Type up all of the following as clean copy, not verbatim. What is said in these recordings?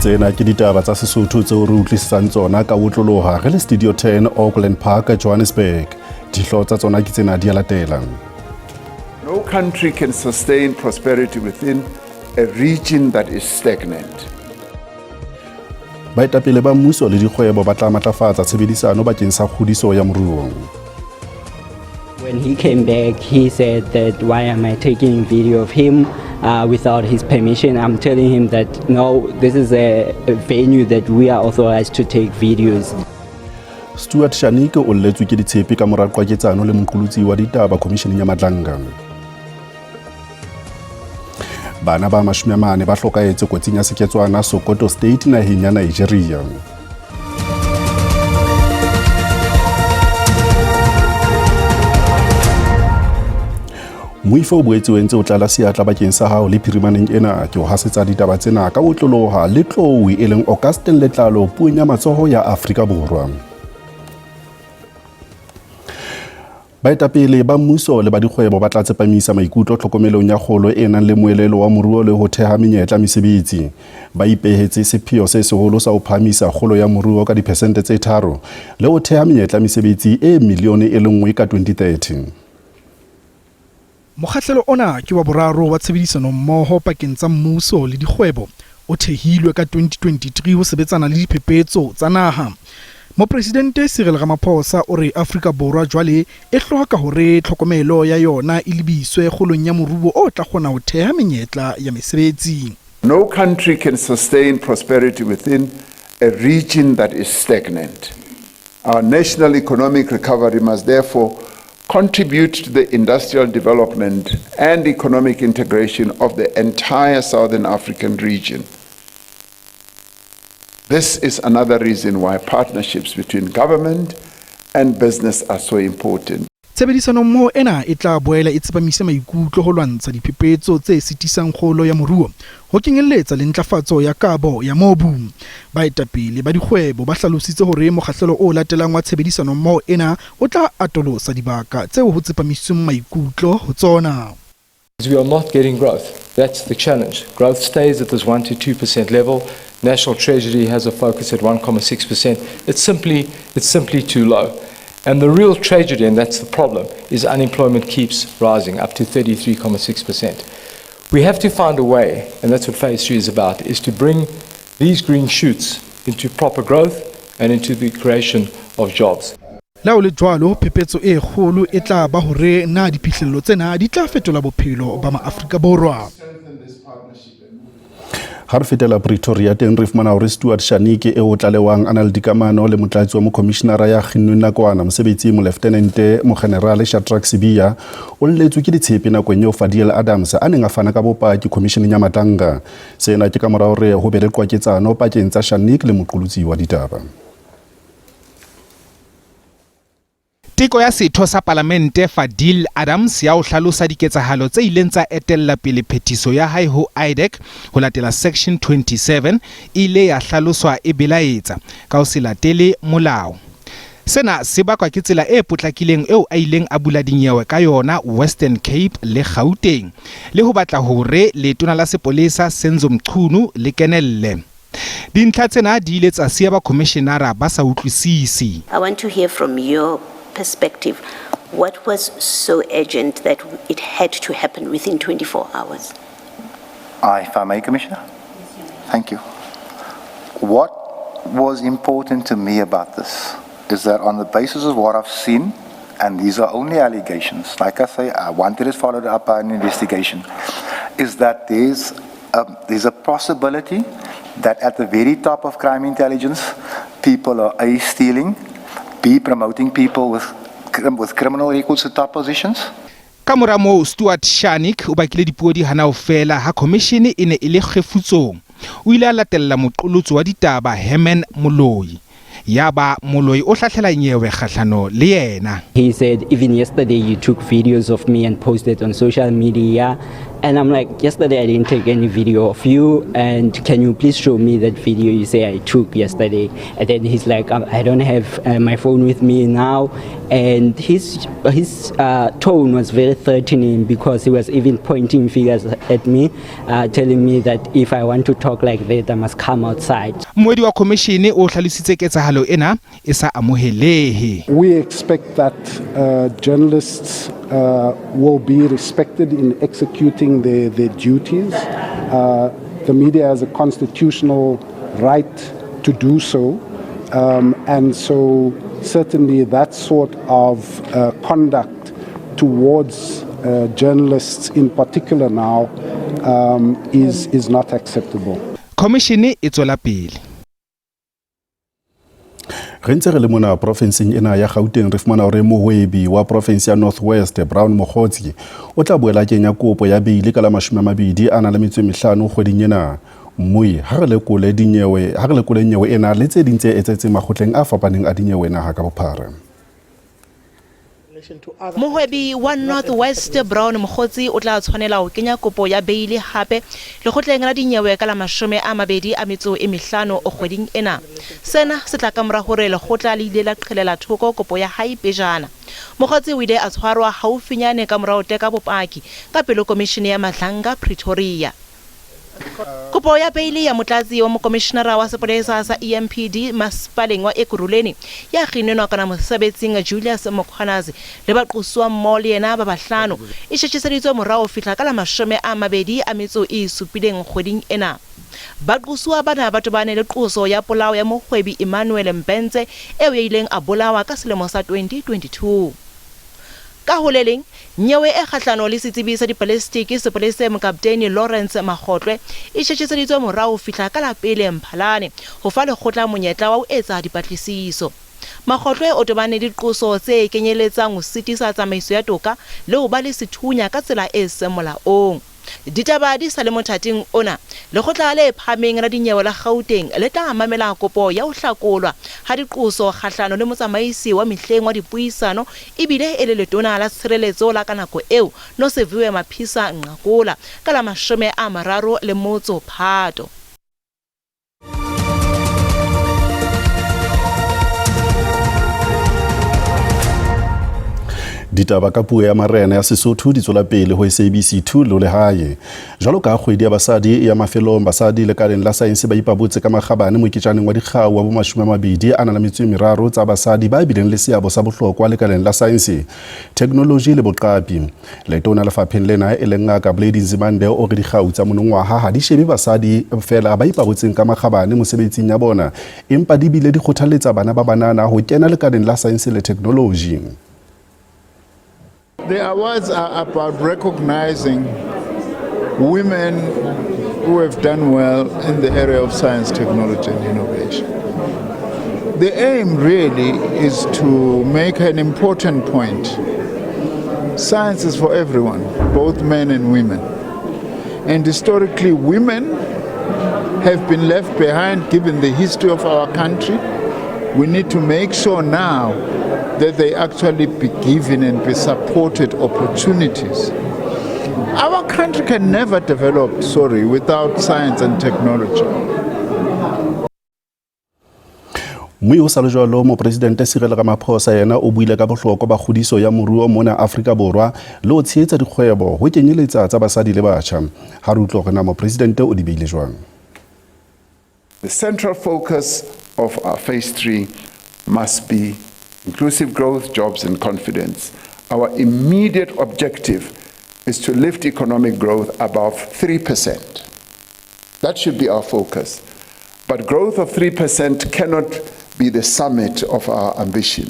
Tsena ke ditaba tsa Sesotho tseo re utlwisisang tsona ka botloloha re le Studio 10 Auckland Park, Johannesburg. Dihlo tsa tsona ke tsena di a latela. No country can sustain prosperity within a region that is stagnant. Baetapele ba mmuso le dikgwebo ba tla matlafatsa tshebedisano bakeng sa kgodiso ya moruo. When he came back, he said that why am I taking video of him without his permission? I'm telling him that no, this is a venue that we are authorized to take videos. Stuart Shanik o lletswe ke ditshepe ka mora qwaketsano le moqolotsi wa ditaba Commission ya Madlanga. Bana ba 40 ba hlokaetse kotsing ya seketswana Sokoto State naheng ya Nigeria. Moifo o boetse o entse o tlala seatla bakeng sa hao le phirimaneng ena ke o hasetsa ditaba tsena ka botloloha le tloui e leng Augustine Letlalo puong ya matsoho ya Afrika Borwa. Baetapele ba mmuso le ba dikgwebo ba tla tsepamisa maikutlo tlhokomelong ya kgolo e nang le moelelo wa moruo le ho theha menyetla mesebetsi. Ba ipehetse sepheo se seholo sa ho phamisa kgolo ya moruo ka diphesente tse 3 le ho theha menyetla mesebetsi e milione e lenngwe ka 2030. Mokgahlelo ona ke wa boraro wa tshebedisano mmoho pakeng tsa mmuso le dikgwebo o thehilwe ka 2023 ho sebetsana le diphephetso tsa naha. Mopresidente Cyril Ramaphosa o re Afrika Borwa jwale e hloka hore tlhokomelo ya yona e lebiswe kgolong ya moruo o tla kgona ho theha menyetla ya mesebetsi. No country can sustain prosperity within a region that is stagnant. Our national economic recovery must therefore contribute to the industrial development and economic integration of the entire Southern African region. This is another reason why partnerships between government and business are so important. Tshebedisano mmoho ena e tla boela e tsepamise maikutlo ho lwantsha diphephetso tse sitisang kgolo ya moruo ho kenyelletsa le ntlafatso ya kabo ya mobu. Baetapele ba dikgwebo ba hlalositse hore mokgahlelo o latelang wa tshebedisano mmoho ena o tla atolosa dibaka tseo ho tsepamisweng maikutlo ho tsona. We are not getting growth. That's the challenge. Growth stays at this 1 to 2% level. National Treasury has a focus at 1.6%. It's simply too low. And the real tragedy, and that's the problem, is unemployment keeps rising up to 33.6%. We have to find a way, and that's what Phase 3 is about, is to bring these green shoots into proper growth and into the creation of jobs. La o le jwalo phephetso e kgolo e tla ba hore na diphihlello tsena di tla fetola bophelo ba maAfrika Borwa. Ha re fetela Pretoria teng re fumana hore Stuart Shanik e o tlalewang ana le dikamano le motlatsi wa mokomishenara ya kginnweng nakwana mosebetsi mo Lieutenant mo General Shadrack Sibiya o lletswe ke ditshepe nakong eo Fadil Adams a neng a fana ka bopaki Commissioning ya Matanga. Sena ke ka mora hore ho be le qwaketsano pakeng tsa Shanik le moqolotsi wa ditaba. Teko ya setho sa Palamente Fadil Adams ya o hlalosa diketsahalo tse ileng tsa etella pele phetiso ya hae ho IDEC ho latela section 27 ile ya hlaloswa e belaetsa ka ho se latele molao. Sena se bakwa ke tsela e potlakileng eo a ileng a bula dinyewe ka yona Western Cape le Gauteng le ho batla hore letona la sepolesa Senzo Mchunu le kenelle. Dintlha tsena di ile tsa siya ba commissionera ba sa utlwisisi. I want to hear from your perspective, what was so urgent that it had to happen within 24 hours? If I may, Commissioner? Thank you. What was important to me about this is that on the basis of what I've seen, and these are only allegations, like I say, I wanted it followed up by an investigation, is that there's a possibility that at the very top of crime intelligence, people are A, stealing, B, promoting people with criminal records to top positions. Kamora mo Stuart Shanik o bakile dipuo di hana ho fela ha commission e ne ile kgefutsong. O ile a latella moqolotsi wa ditaba Herman Moloi. Yaba Moloi o hlahlela nyewe kgahlano le yena. He said even yesterday you took videos of me and posted on social media And I'm like, yesterday I didn't take any video of you, and can you please show me that video you say I took yesterday? And then he's like, I don't have my phone with me now. And his tone was very threatening, because he was even pointing fingers at me, telling me that if I want to talk like that, I must come outside. Moedi wa commission o hlalositse ketsahalo ena e sa amohelehe. We expect that journalists will be respected in executing their duties. The media has a constitutional right to do so, and so certainly that sort of conduct towards journalists in particular now is not acceptable. Commission e tswela pele. Re ntse re le mona provinceng ena ya Gauteng re fumana hore mohwebi wa province ya North West Brown Mogotsi o tla boela kenya kopo ya beili ka la 25 kgweding ena. Mmui ha re lekole nyewe ena le tse ding tse etsetseng makgotleng a fapaneng a dinyewe na ha ka bophara. Mohwebi wa North West Brown Mogotsi o tla tshwanela ho kenya kopo ya beili hape lekgotleng la dinyewe ka la 25 kgweding ena. Sena se tla ka mora hore lekgotla le ile la qhelela thoko kopo ya hae pejana. Mogotsi o ile a tshwarwa haufinyane ka mora ho teka bopaki ka pelo komishene ya Madlanga Pretoria. Kopo ya beili ya motlatsi wa mokomishenara wa sepolesa sa EMPD Masipaleng wa Ekurhuleni ya kginenwa kana mosebetsing Julius Mokhwanazi le baqoswa mmoho le yena ba bahlano e tjhetjhiseditswe morao fihla ka la 27 kgweding ena. Baqoswa bana ba tobane le qoso ya polao ya mohwebi Emmanuel Mbenze eo ya ileng a bolawa ka selemo sa 2022. Ka holeleng nyewe e kgahlano le setsebi sa dipolastiki sepolese mokapteini Lawrence Magotlwe e tjhetjhiseditswe morao fihla ka la pele Mphalane ho fa lekgotla monyetla wa ho etsa dipatlisiso. Magotlwe o tobane diqoso tse kenyeletsang ho sitisa tsamaiso ya toka le ho ba le sethunya ka tsela e seng molaong. Ditaba di sa le mothating ona lekgotla le phameng la dinyewe la Gauteng le tla mamela kopo ya ho hlakolwa ha diqoso kgahlano le motsamaisi wa mehleng wa dipuisano ebile e le letona la tshireletso la ka nako eo no Seviwe Maphisa Nqakola ka la 30 Phato. Ditaba ka puo ya marena ya Sesotho di tswela pele ho SABC2 le lehae. Jwalo ka kgwedi ya basadi ya mafelong basadi le kaleng la saense ba ipabotse ka makgabane moketjaneng wa dikgau wa bo 23 tsa basadi ba bileng le seabo sa bohlokwa le kaleng la saense, technology le boqapi. Letona lefapheng lena e leng Ngaka Blade Nzimande o re dikgau tsa monongwaha ha di shebe basadi fela ba ipabotseng ka makgabane mosebetsing ya bona, empa di bile di kgothaletsa bana ba banana ho kena le kaleng la saense le technology. The awards are about recognizing women who have done well in the area of science, technology and innovation. The aim really is to make an important point. Science is for everyone, both men and women. And historically, women have been left behind given the history of our country. We need to make sure now that they actually be given and be supported opportunities. Our country can never develop, without science and technology. Mme o sa le jwalo mopresidente Cyril Ramaphosa yena o buile ka bohlokwa ba kgodiso ya moruo mona Afrika Borwa le ho tshehetsa dikgwebo ho kenyeletsa tsa basadi le batjha. Ha re utlwa hore na mopresidente o di beile jwang. The central focus of our phase 3 must be inclusive growth, jobs and confidence. Our immediate objective is to lift economic growth above 3%. That should be our focus. But growth of 3% cannot be the summit of our ambition.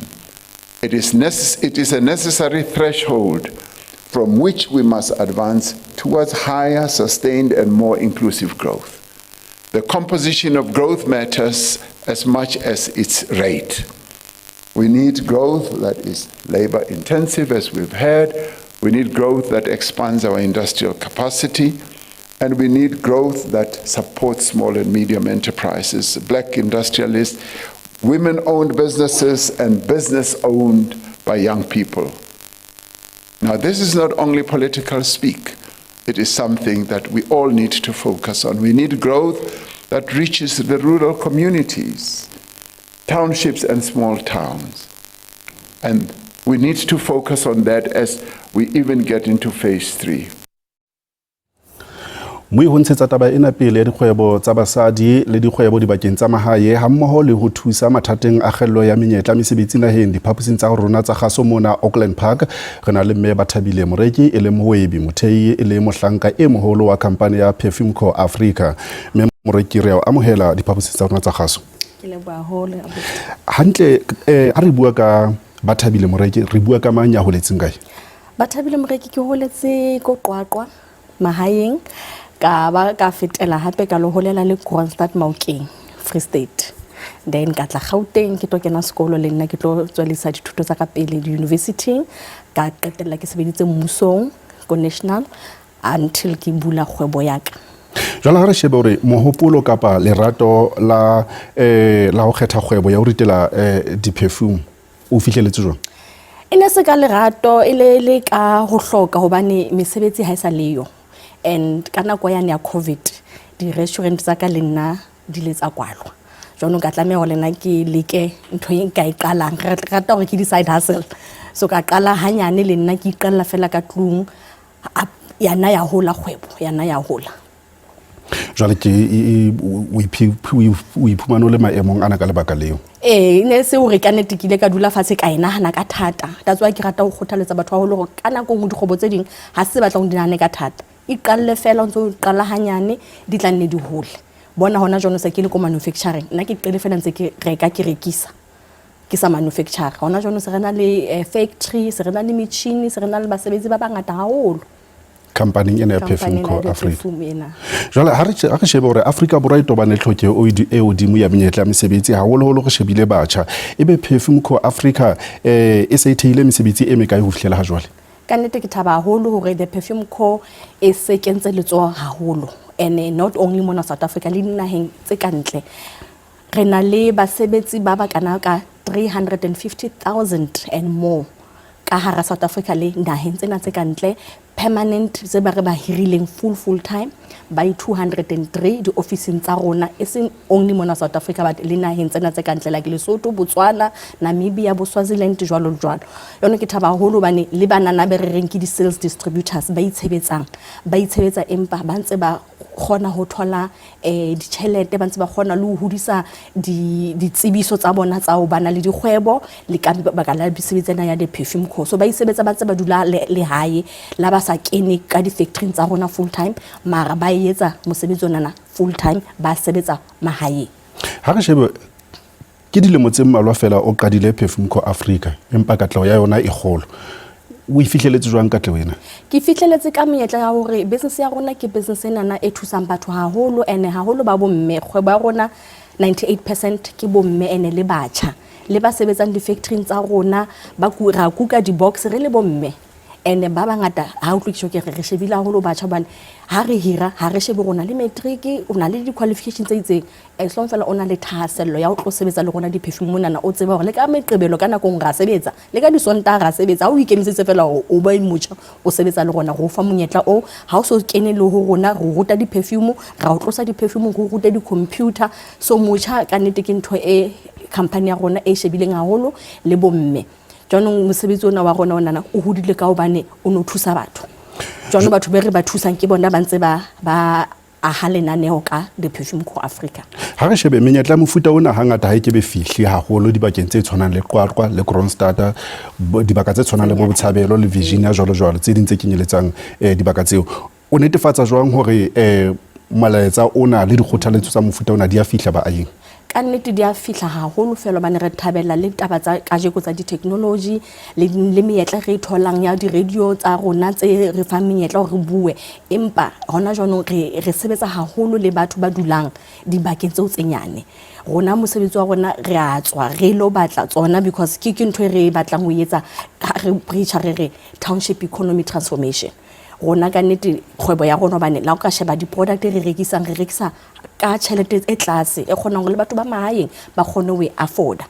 It is a necessary threshold from which we must advance towards higher, sustained and more inclusive growth. The composition of growth matters as much as its rate. We need growth that is labor intensive, as we've heard. We need growth that expands our industrial capacity. And we need growth that supports small and medium enterprises, black industrialists, women-owned businesses, and business owned by young people. Now, this is not only political speak. it is something that we all need to focus on. We need growth that reaches the rural communities, townships and small towns. And we need to focus on that as we even get into phase 3. Mui ho ntshetsa taba ena pele ya dikgwebo tsa basadi le dikgwebo dibakeng tsa mahae hammoho le ho thusa mathateng a kgello ya menyetla mesebetsi naheng diphaposing tsa rona tsa kgaso mona Auckland Park re na le mme Bathabile Moreki e le mohwebi mothehi e le mohlanka e moholo wa khampani ya Perfume Co Africa. Mme Moreki re a amohela diphaposing tsa rona tsa kgaso. Ke leboha hole Hantle a re bua ka Bathabile Moreki re bua ka mang ya holetseng kae? Bathabile Moreki ke holetse ko Qwaqwa mahaeng ka ba ka fetela hape ka lo holela le Kroonstad Maokeng Free State. Then ka tla Gauteng ke tlo kena sekolo le nna ke tlo tswelisa dithuto tsa ka pele di university ka qetella ke sebeditse mmusong ko national until ke bula kgwebo ya ka. Jwale ha re shebe hore mohopolo kapa lerato la ho kgetha kgwebo ya ho ritela di-perfume o fihleletse jwang? Ene se ka lerato ile ka ho hloka hobane mesebetsi ha isa leyo. And kana kwa ya COVID di restaurant tsa ka le nna di le tsa kwalwa jwanong ka tlameha ho lena ke leke ntho e nka e qalang re rata hore ke di side hustle so ka qala hanyane le nna ke iqalla fela ka tlung yana ya hola kgwebo yana ya hola jwale ke o iphumana le maemong ana ka lebaka leo ne se o re ka nete kile ka dula fatshe ka ena hana ka thata that's why ke rata ho kgothaletsa batho ba holo kana go mo dikgobo tse ding ha se batla go dinane ka thata iqalle fela ntse qala hanyane di tla nne di hole bona hona jona se ke le ko manufacturing nna ke qele fela ntse ke reka ke rekisa ke sa manufacturer hona jona se rena le factory se rena le metjhini se rena le basebetsi ba bangata haholo company ena ya Perfume Co Africa. Jwale ha re shebe hore Afrika Borwa e tobane tlhokeho e hodimo ya menyetla mesebetsi haholoholo re shebile batjha ebe Perfume Co Africa e se ithile mesebetsi e mekae ho fihlela ha jwale? Ka nnete ke thaba haholo hore the Perfume Co e se kentse letsoho haholo and not only mona South Africa le dinaheng tse kantle re na le basebetsi ba kana ka 350,000 and more ka hara South Africa le naheng tsena tse kantle permanent ze ba re ba hirileng full time by 203 di officing tsa rona isn't only mona South Africa but le naheng tsena tse kantle like Lesotho, Botswana, Namibia, Swaziland jwalo yona ke thaba haholo bane le banana be re reng ke di sales distributors ba itshebetsa empa ba ntse ba khona ho thola ditjhelete ba ntse ba khona le ho hodisa ditsebiso tsa bona tsa ho bana le dikgwebo le ka baka la bisebetsana ya the Perfume Co so ba isebetsa ba tse ba dula le hae la ba sa kene ka di factory tsa rona full time mara ba etsa mosebetsi onana full time ba sebetsa mahae ha re shebe ke dilemo tse mmalwa fela o qadile Perfume Co Africa empa katleho ya yona e kgolo o ifihleletse jwang katleho ena? Ke fihleletse ka menyetla ya hore business ya rona ke business enana e thusang batho haholo ene haholo ba bomme kgwebo ya rona 98% ke bomme ene le batjha le ba sebetsang di factory tsa rona ba kuka di box re le bomme ene ba bangata ha o tlokisho ke re shebile haholo batjha bane ha re hira ha re shebe rona le matric o na le di qualifications tse itseng as long fela ona le thasello ya o tlo sebetsa le rona di perfume mona o tseba hore le ka meqebelo kana go ra sebetsa le ka di sonta ra sebetsa ha o ikemisetse fela o ba imotsa o sebetsa le rona go fa monyetla o ha o so kene le ho rona go ruta di perfume ra o tlosa di perfume go ruta di computer so motjha ka nnete ke ntho e company ya rona e shebileng haholo le bomme jwanong mosebetsi ona wa rona onana o hodile ka hobane o no thusa batho jwanong batho be re ba thusang ke bona ba ntse ba a halenaneo ka the Perfume Co Africa ha re shebe menyetla mofuta ona hangata ha ke be fihle haholo dibakeng tse tshwanang le Qwaqwa le Kroonstad dibaka tse tshwanang le Botshabelo le Virginia jwalo tse ding tse kenyeletsang dibaka tseo o netefatsa jwang hore malaetsa ona le dikgothaletso tsa mofuta ona di a fihla baahing? Ka nnete di a fihla haholo fela bane re thabela le taba tsa kajeko tsa di technology le menyetla re tholang ya di radio tsa rona tse re fa menyetla re bue empa hona jwanong re sebetsa haholo le batho ba dulang di bakeng tseo tsenyane rona mosebetsi wa rona re a tswa re lo batla tsona because ke ntho re batlang ho etsa re preach re township economy transformation rona ka nnete kgwebo ya rona bane la o ka sheba di product re rekisa ka tšhelete e tlase e kgonang le batho ba mahaeng ba kgone ho afforda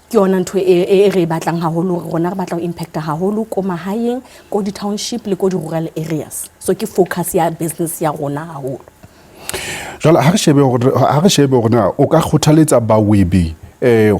ke yona ntho e re batlang haholo hore rona re batla ho impacta haholo ko mahaeng ko di township le ko di rural areas so ke focus ya business ya rona haholo jwale ha re shebe hore na o ka kgothaletsa bawebi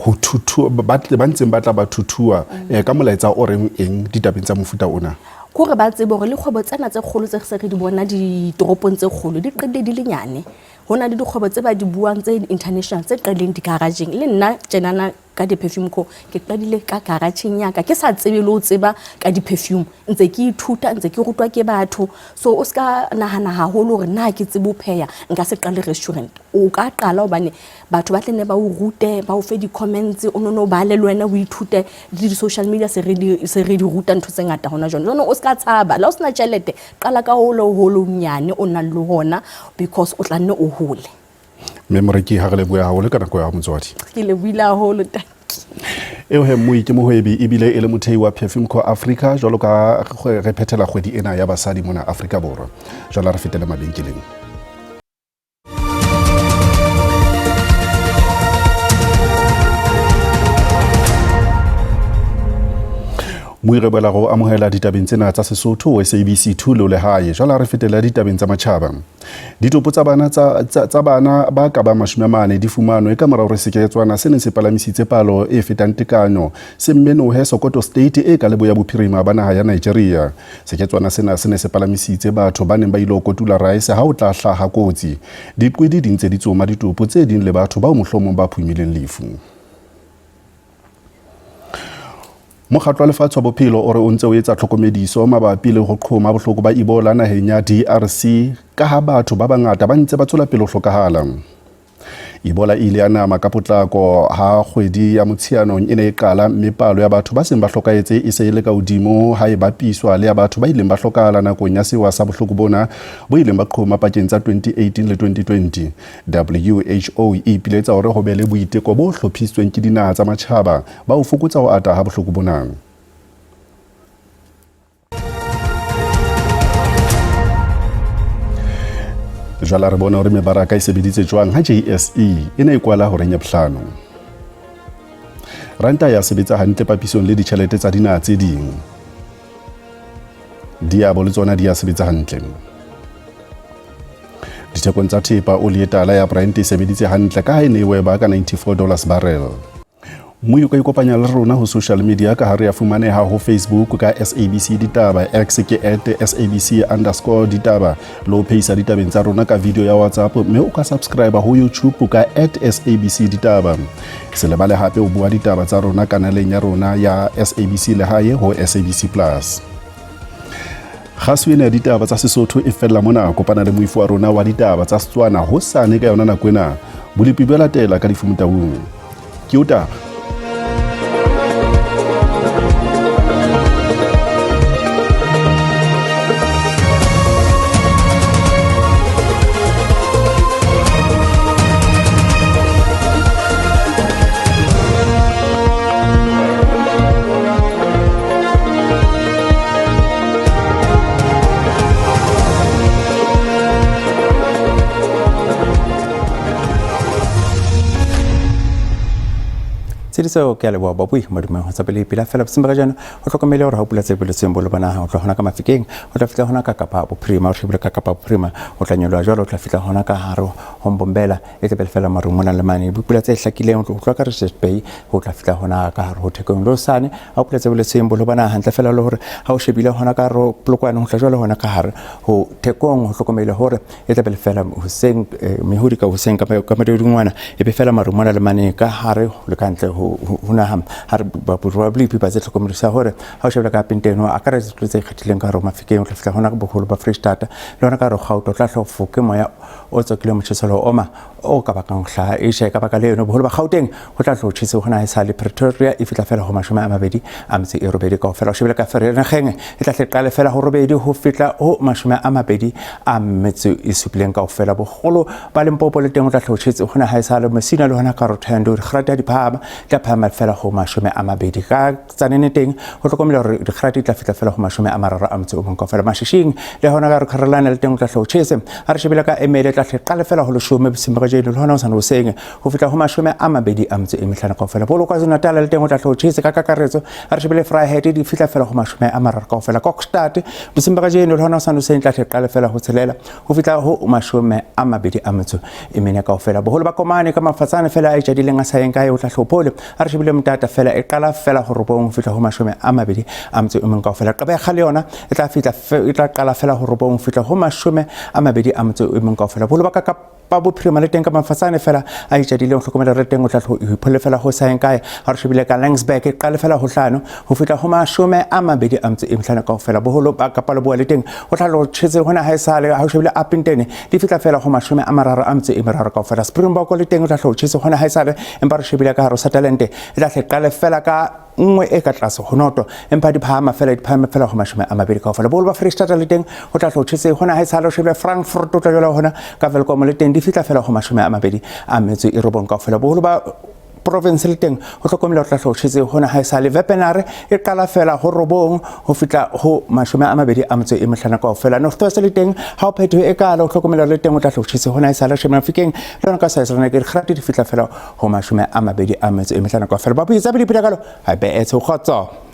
ho thuthua ba ntseng ba tla ba thuthua ka molaetsa o reng eng ditabeng tsa mofuta ona kore ba tsebe hore le kgwebo tsena tse kgolo tse se re di bona di toropong tse kgolo di qedile di le nyane hona le dikgwebo tse ba di buang tse international tse qeleng di garageng le nna tjenana ka di perfume co ke qadile ka garageng ya ka ke sa tsebe le ho tseba ka di perfume ntse ke ithuta ntse ke rutwa ke batho so o ska nahana haholo hore na ke tsebo pheya nka se qale restaurant o ka qala hobane batho ba tlene ba o rute ba o fe di comments o no ba le wena o ithute di social media se re di ruta ntho tse ngata hona jone o ska tshaba la o sna tšhelete qala ka holo nyane o nna le hona because o tla nne o hole memoreki ha re le bua haholo ka nako ya motswadi ke le buila haholo eo he mmoe ke mohwebi ebile e le mothei wa Perfume Co Africa jwalo ka re phethela kgwedi ena ya basadi mona Afrika Borwa jwale re fetele mabenkeleng Moirebela go amohela ditabeng tsena tsa Sesotho o SABC 2 le lehae jwale re fetela ditabeng tsa matjhaba ditopo tsa bana ba ka ba 40 di fumanwe ka morao re seketswana se ne se palamisitse palo e fetang tekano se mmenohe Sokoto State e ka leboya bophirima ba naha ya Nigeria seketswana sena se ne se palamisitse batho ba neng ba ilo kotula rice ha o tla hlaha kotsi diqwedi di ntse di tsoma ditopo tse ding le batho ba mohlomong ba phumileng lefu Mokgatlo wa lefatshe wa bophelo o re o ntse o etsa tlhokomediso mabapi le ho qhoma bohloko ba Ebola naheng ya DRC ka ha batho ba bangata ba ntse ba tswela pele ho hlokahala Ebola ile ya nama ka potlako ha kgwedi ya Motsheanong e ne e qala mme palo ya batho ba seng ba hlokaetse e se ile ka hodimo ha e bapiswa le ya batho ba ileng ba hlokahala nakong ya sewa sa bohloko bona bo ileng ba qhoma pakeng tsa 2018 le 2020 WHO e ipiletsa hore ho be le boiteko bo hlophisitsweng ke dinaha tsa matjhaba ba ho fokotsa ho ata ha bohloko bona jwala re bona hore mebaraka e sebeditse jwang ha JSE e ne e kwala ho renya bohlano ranta ya sebetsa hantle papisong le ditjhelete tsa dinaha tse ding diabo le tsona di ya sebetsa hantle dithekong tsa thepa oli e tala ya Brent e sebeditse hantle ka ha e ne e weba ka $94 barrel Mmuyo ka ikopanya le rona ho social media ka hare ya fumaneha ho Facebook ka SABC Ditaba X ke @SABC_ditaba lo pheisa ditabeng tsa rona ka video ya WhatsApp mme o ka subscribe ho YouTube ka @SABC Ditaba se lebale hape o bua ditaba tsa rona kanaleng ya rona ya SABC lehae ho SABC Plus Khaswena ya ditaba tsa Sesotho e fella mona kopana le moifo wa rona wa ditaba tsa Setswana hosane ka yona nako ena bolipi ba latela ka difumutaung ke uta Sediso ke a leboa babui madume ho tsapele pila fela botsimba ka jana ho hlokomele hore ha o pula tse pele tsembolo bana ha o tla hona ka mafikeng o tla fitla hona ka kapa bophirima o shebile ka kapa bophirima o tla nyolwa jwalo o tla fitla hona ka haro ho mbombela e tebele fela marumona le mane bopula tse hlakileng o tla ka Richards Bay o tla fitla hona ka haro ho thekong lo sane ha o pula tse pele tsembolo bana hantle fela le hore ha o shebile hona ka ro polokwane ho tla jwalo hona ka hare ho thekong ho hlokomele hore e tebele fela Hussein mehudi ka Hussein ka madingwana e be fela marumona le mane ka hare le kantle hona har probably people tse tlhokomedisa hore ha o shebela ka penteno a ka re tse khathileng ka roma fikeng o tla fitla hona ka boholo ba Fresh Start le hona ka ro gauto tla hlofoke moya o tsokile motšheselo oma o ka bakang hla e she ka baka le yona boholo ba Gauteng ho tla hlotshise hona e sale Pretoria e fitla fela ho mashome a mabedi a mtse e robedi ka fela o shebela ka Vereeniging e tla hlekale fela ho robedi ho fitla ho mashome a mabedi a mtse e supileng ka fela boholo ba Limpopo le teng o tla hlotshise hona ha e sale Messina le hona ka Rotendo re grata di phama phama fela ho mashome a mabedi ka tsanene teng ho hlokomela hore dikgerati tla fitla fela ho mashome a mararo a motso o mong kaofela mashishing le hona ka re kharelana le teng o tla hlo tjhese a re shebile ka emele tla hle qale fela ho leshome bisimba jeno le hona o sana o seng ho fitla ho mashome a mabedi a motso e mehlano kaofela bolo kwa Natal le teng o tla hlo tjhese ka kakaretso a re shebile Vryheid di fitla fela ho mashome a mararo kaofela Kokstad bisimba jeno le hona o sana o seng tla hle qale fela ho tshelela ho fitla ho mashome a mabedi a motso e mene kaofela boholo ba komane ka mafatsane fela a jadileng a saeng ka o tla hlophole a re shebile mtata fela e qala fela ho robong fitla ho mashome a mabedi a motso o mong kaofela Gqeberha le yona e tla qala fela ho robong fitla ho mashome a mabedi a motso o mong kaofela boholo ba ka pa bophirima le teng ka mafatsane fela a itjadileng hlokomela re teng o tla iphole fela ho saeng kae ha re shebile ka Langsberg e qale fela ho hlano ho fitla ho mashome a mabedi a motso e mehlano kaofela boholo ba ka palo bua le teng o tla lo tshetse hona ha esale ha o shebile Upington di fitla fela ho mashome a mararo a motso e meraro kaofela Springbok le teng o tla lo tshetse hona ha esale empa re shebile ka haro Sutherland e tla qale fela ka nngwe e ka tlase ho noto empa di phama fela ho mashome a mabedi kaofela boholo ba Freestata le teng o tla lo tshetse hona ha esale o shebile Frankfurt o tla jola hona ka Welkom le teng di fitla fela ho mashome a mabedi a metso e robong kaofela boholo ba province le teng ho hlokomela ho tla tshetse hona ha esale Wepener e qala fela ho robong ho fitla ho mashome a mabedi a motso e mehlano kaofela North West le teng ha o phetho e kala ho hlokomela le teng o tla tshetse hona ha esale Shema Fikeng le hona ka sa esana ke khrati di fitla fela ho mashome a mabedi a metso e mehlano kaofela ba buitsa ba dipidakalo ha be etso khotso